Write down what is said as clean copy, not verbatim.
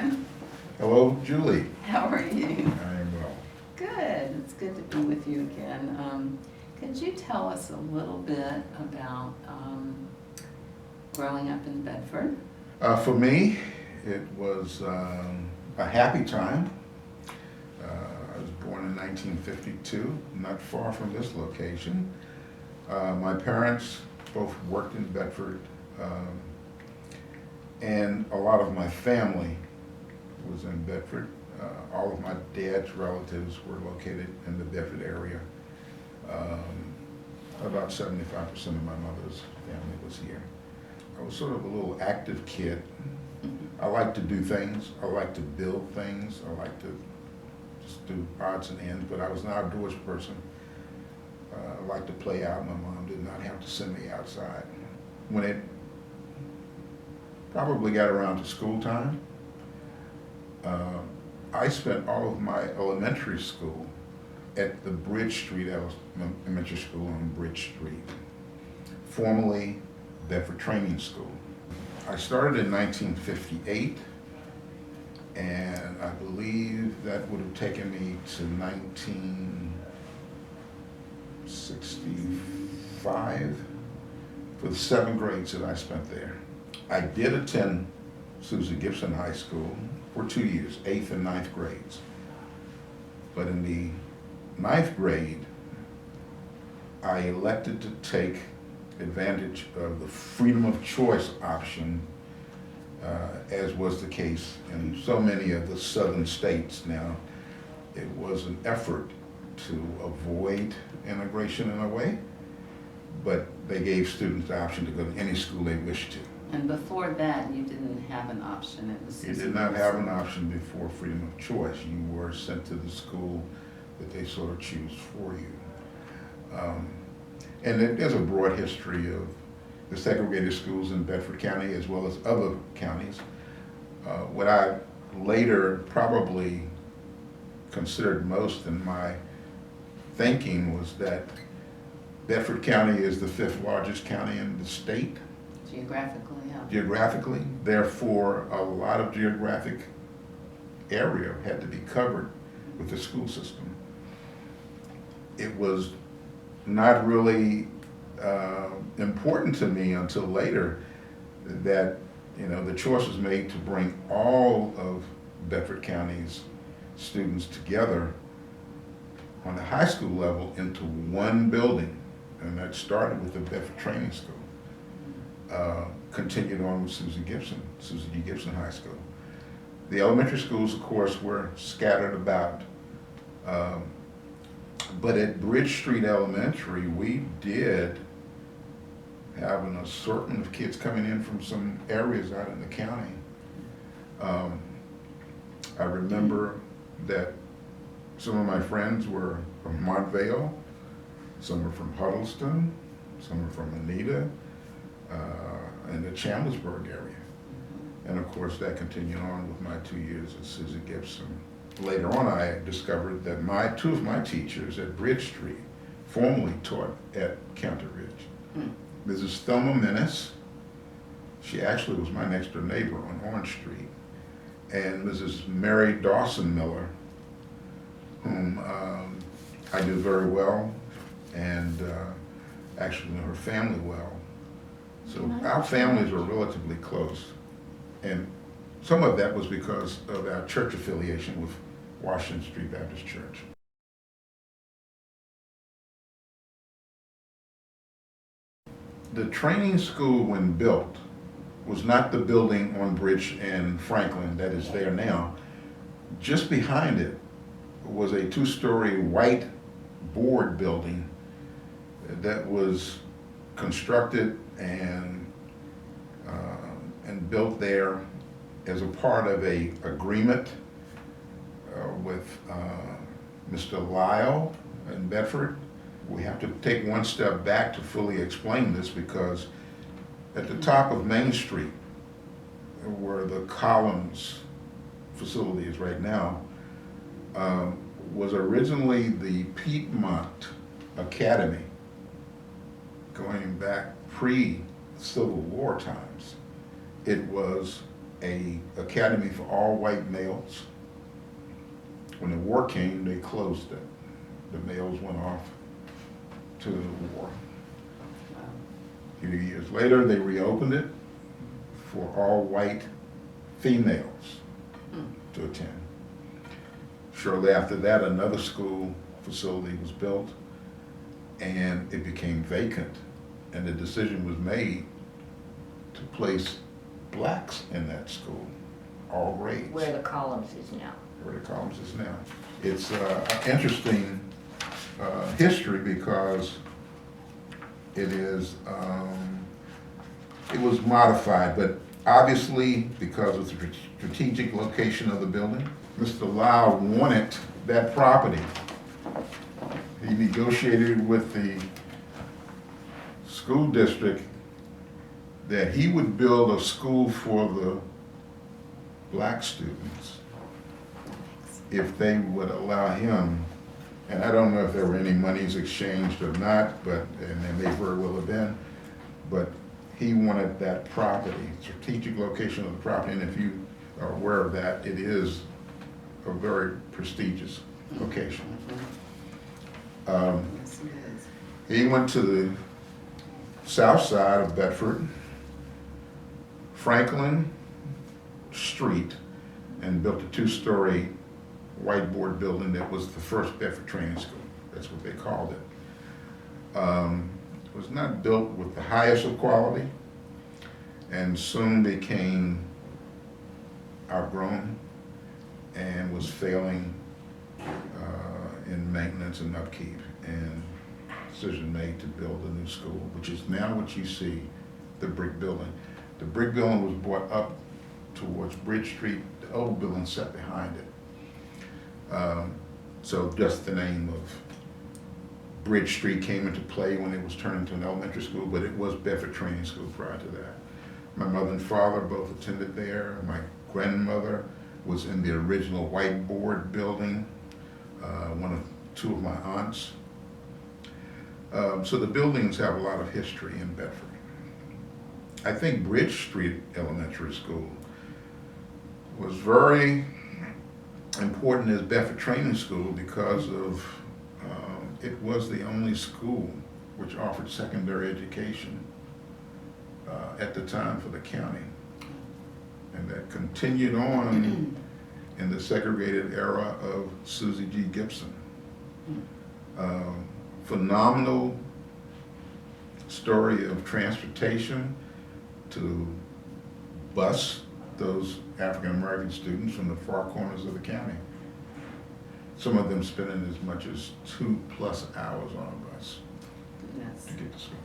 Ivan. Hello, Julie. How are you? I am well. Good. It's good to be with you again. Could you tell us a little bit about growing up in Bedford? For me, it was a happy time. I was born in 1952, not far from this location. My parents both worked in Bedford, and a lot of my family was in Bedford. All of my dad's relatives were located in the Bedford area. About 75% of my mother's family was here. I was sort of a little active kid. I like to do things. I like to build things. I like to just do odds and ends, but I was an outdoors person. I liked to play out. My mom did not have to send me outside. When it probably got around to school time, I spent all of my elementary school at the Bridge Street Elementary School on Bridge Street, formerly Bedford Training School. I started in 1958, and I believe that would have taken me to 1965 for the 7 grades that I spent there. I did attend Susie Gibson High School for 2 years, 8th and 9th grades. But in the 9th grade, I elected to take advantage of the freedom of choice option, as was the case in so many of the southern states now. It was an effort to avoid integration in a way, but they gave students the option to go to any school they wished to. And before that, you didn't have an option. It was You did not have an option before freedom of choice. You were sent to the school that they sort of choose for you. And there's a broad history of the segregated schools in Bedford County as well as other counties. What I later probably considered most in my thinking was that Bedford County is the 5th largest county in the state. Geographically, yeah. Geographically, therefore, a lot of geographic area had to be covered with the school system. It was not really important to me until later that the choice was made to bring all of Bedford County's students together on the high school level into one building, and that started with the Bedford Training School. Continued on with Susie D. Gibson High School. The elementary schools, of course, were scattered about, but at Bridge Street Elementary, we did have an assortment of kids coming in from some areas out in the county. I remember that some of my friends were from Montvale, some were from Huddleston, some were from Anita, in the Chambersburg area. And of course that continued on with my 2 years at Susie Gibson. Later on I discovered that two of my teachers at Bridge Street formerly taught at County Ridge. Mrs. Thelma Menace, she actually was my next door neighbor on Orange Street, and Mrs. Mary Dawson Miller, whom I knew very well, and actually knew her family well. So our families were relatively close, and some of that was because of our church affiliation with Washington Street Baptist Church. The training school, when built, was not the building on Bridge and Franklin that is there now. Just behind it was a 2-story white board building that was constructed and built there as a part of a agreement with Mr. Lyle in Bedford. We have to take one step back to fully explain this, because at the top of Main Street, where the Collins facility is right now, was originally the Piedmont Academy, going back pre-Civil War times. It was a academy for all white males. When the war came, they closed it. The males went off to the war. A few years later, they reopened it for all white females to attend. Shortly after that, another school facility was built, and it became vacant, and the decision was made to place blacks in that school, all grades. Where the columns is now. Where the columns is now. It's an interesting history because it is, it was modified, but obviously because of the strategic location of the building, Mr. Lau wanted that property. He negotiated with the school district that he would build a school for the black students if they would allow him, and I don't know if there were any monies exchanged or not, but, and there may very well have been, but he wanted that property, strategic location of the property, and if you are aware of that, it is a very prestigious location. Yes, it is. He went to the south side of Bedford, Franklin Street, and built a two-story whiteboard building that was the first Bedford training school. That's what they called it. It was not built with the highest of quality and soon became outgrown and was failing in maintenance and upkeep, and decision made to build a new school, which is now what you see, the brick building. The brick building was brought up towards Bridge Street. The old building sat behind it. So just the name of Bridge Street came into play when it was turned into an elementary school, but it was Bedford Training School prior to that. My mother and father both attended there. My grandmother was in the original whiteboard building, two of my aunts. So the buildings have a lot of history in Bedford. I think Bridge Street Elementary School was very important as Bedford Training School because of it was the only school which offered secondary education at the time for the county. And that continued on in the segregated era of Susie G. Gibson. Phenomenal story of transportation to bus those African American students from the far corners of the county. Some of them spending as much as 2+ hours on a bus Yes. to get to school.